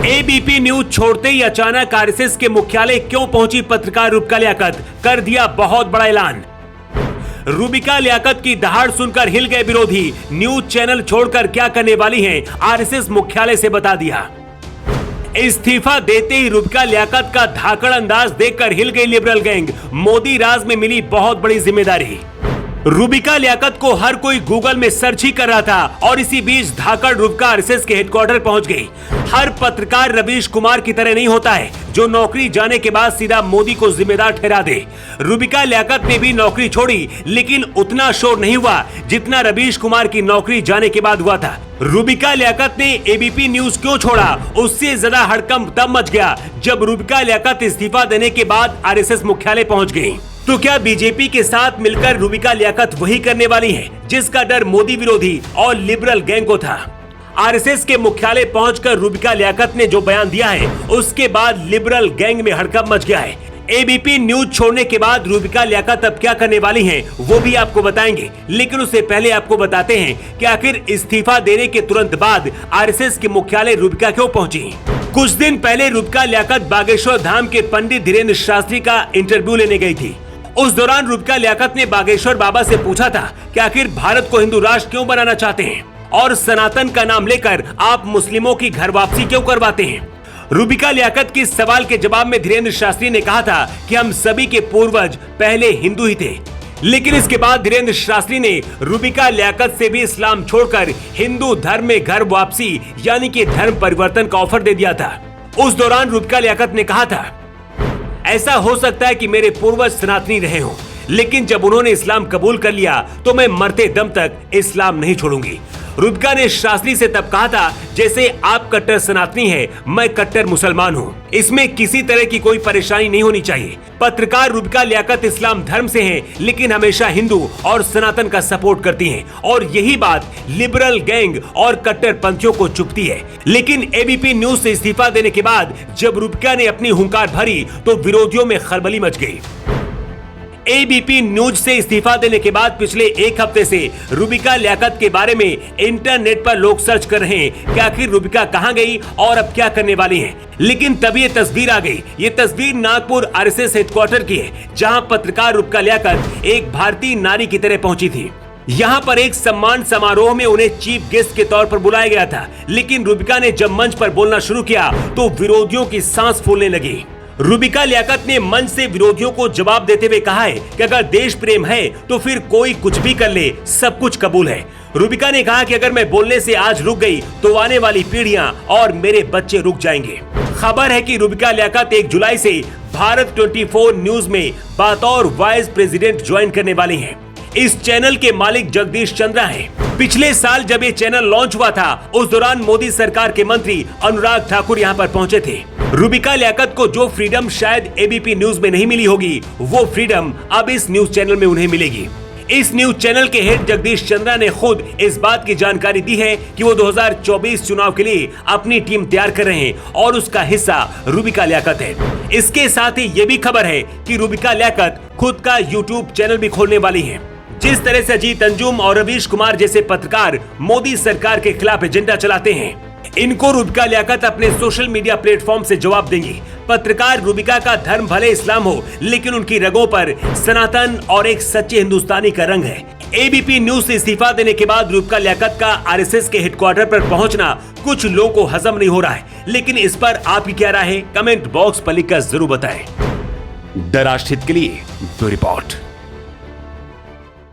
ABP news छोड़ते ही अचानक RSS के मुख्यालय क्यों पहुंची पत्रकार रुबिका लियाकत, कर दिया बहुत बड़ा ऐलान। रुबिका लियाकत की दहाड़ सुनकर हिल गए विरोधी, न्यूज चैनल छोड़कर क्या करने वाली हैं, आरएसएस मुख्यालय से बता दिया। इस्तीफा देते ही रुबिका लियाकत का धाकड़ अंदाज देखकर हिल गई लिबरल गैंग, मोदी राज में मिली बहुत बड़ी जिम्मेदारी। रुबिका लियाकत को हर कोई गूगल में सर्च ही कर रहा था और इसी बीच धाकड़ रुबिका आरएसएस के हेडक्वार्टर पहुंच गई। हर पत्रकार रवीश कुमार की तरह नहीं होता है जो नौकरी जाने के बाद सीधा मोदी को जिम्मेदार ठहरा दे। रुबिका लियाकत ने भी नौकरी छोड़ी, लेकिन उतना शोर नहीं हुआ जितना रवीश कुमार की नौकरी जाने के बाद हुआ था। रुबिका लियाकत ने एबीपी न्यूज क्यों छोड़ा, उससे ज्यादा हड़कंप तब मच गया जब रुबिका लियाकत इस्तीफा देने के बाद आरएसएस मुख्यालय पहुंच गई। तो क्या बीजेपी के साथ मिलकर रुबिका लियाकत वही करने वाली हैं, जिसका डर मोदी विरोधी और लिबरल गैंग को था। आरएसएस के मुख्यालय पहुंचकर रुबिका लियाकत ने जो बयान दिया है, उसके बाद लिबरल गैंग में हड़कंप मच गया है। एबीपी न्यूज छोड़ने के बाद रुबिका लियाकत अब क्या करने वाली हैं, वो भी आपको बताएंगे, लेकिन उससे पहले आपको बताते हैं कि आखिर इस्तीफा देने के तुरंत बाद आरएसएस के मुख्यालय रुबिका क्यों पहुंची। कुछ दिन पहले रुबिका लियाकत बागेश्वर धाम के पंडित धीरेन्द्र शास्त्री का इंटरव्यू लेने गई थी। उस दौरान रुबिका लियाकत ने बागेश्वर बाबा से पूछा था कि आखिर भारत को हिंदू राष्ट्र क्यों बनाना चाहते हैं और सनातन का नाम लेकर आप मुस्लिमों की घर वापसी क्यों करवाते हैं। रुबिका लियाकत के सवाल के जवाब में धीरेन्द्र शास्त्री ने कहा था कि हम सभी के पूर्वज पहले हिंदू ही थे, लेकिन इसके बाद धीरेन्द्र शास्त्री ने रुबिका लियाकत से भी इस्लाम छोड़कर हिंदू धर्म में घर वापसी यानी कि धर्म परिवर्तन का ऑफर दे दिया था। उस दौरान रुबिका लियाकत ने कहा था, ऐसा हो सकता है कि मेरे पूर्वज सनातनी रहे हों, लेकिन जब उन्होंने इस्लाम कबूल कर लिया तो मैं मरते दम तक इस्लाम नहीं छोड़ूंगी। रुबिका ने शास्त्री से तब कहा था, जैसे आप कट्टर सनातनी हैं, मैं कट्टर मुसलमान हूं, इसमें किसी तरह की कोई परेशानी नहीं होनी चाहिए। पत्रकार रुबिका लियाकत इस्लाम धर्म से हैं, लेकिन हमेशा हिंदू और सनातन का सपोर्ट करती हैं और यही बात लिबरल गैंग और कट्टर पंथियों को चुभती है। लेकिन एबीपी न्यूज से इस्तीफा देने के बाद जब रुबिका ने अपनी हुंकार भरी तो विरोधियों में खलबली मच गई। एबीपी न्यूज से इस्तीफा देने के बाद पिछले एक हफ्ते से रुबिका लियाकत के बारे में इंटरनेट पर लोग सर्च कर रहे हैं कि आखिर रुबिका कहां गई और अब क्या करने वाली हैं। लेकिन तभी ये तस्वीर आ गई। ये तस्वीर नागपुर आरएसएस हेडक्वार्टर की है, जहां पत्रकार रुबिका लियाकत एक भारतीय नारी की तरह पहुंची थी। यहाँ पर एक सम्मान समारोह में उन्हें चीफ गेस्ट के तौर पर बुलाया गया था, लेकिन रुबिका ने जब मंच पर बोलना शुरू किया तो विरोधियों की सांस फूलने लगी। रुबिका लियाकत ने मंच से विरोधियों को जवाब देते हुए कहा है कि अगर देश प्रेम है तो फिर कोई कुछ भी कर ले, सब कुछ कबूल है। रुबिका ने कहा कि अगर मैं बोलने से आज रुक गई तो आने वाली पीढ़ियां और मेरे बच्चे रुक जाएंगे। खबर है कि रुबिका लियाकत 1 जुलाई से भारत 24 न्यूज में बतौर वाइस प्रेसिडेंट ज्वाइन करने वाली हैं। इस चैनल के मालिक जगदीश चंद्रा हैं। पिछले साल जब ये चैनल लॉन्च हुआ था, उस दौरान मोदी सरकार के मंत्री अनुराग ठाकुर यहाँ पर पहुंचे थे। रुबिका लियाकत को जो फ्रीडम शायद एबीपी न्यूज में नहीं मिली होगी, वो फ्रीडम अब इस न्यूज चैनल में उन्हें मिलेगी। इस न्यूज चैनल के हेड जगदीश चंद्रा ने खुद इस बात की जानकारी दी है कि वो 2024 चुनाव के लिए अपनी टीम तैयार कर रहे हैं और उसका हिस्सा रुबिका लियाकत है। इसके साथ ही ये भी खबर है कि रुबिका लियाकत खुद का यूट्यूब चैनल भी खोलने वाली है। जिस तरह से अजीत अंजुम और रवीश कुमार जैसे पत्रकार मोदी सरकार के खिलाफ एजेंडा चलाते हैं, इनको रुबिका लियाकत अपने सोशल मीडिया प्लेटफॉर्म से जवाब देंगी। पत्रकार रुबिका का धर्म भले इस्लाम हो, लेकिन उनकी रगों पर सनातन और एक सच्चे हिंदुस्तानी का रंग है। एबीपी न्यूज से इस्तीफा देने के बाद रुबिका लियाकत का आरएसएस के हेडक्वार्टर पर पहुंचना कुछ लोगों को हजम नहीं हो रहा है, लेकिन इस पर आपकी क्या राय है, कमेंट बॉक्स पर लिखकर जरूर बताएं। द राष्ट्रहित के लिए ब्यूरो रिपोर्ट।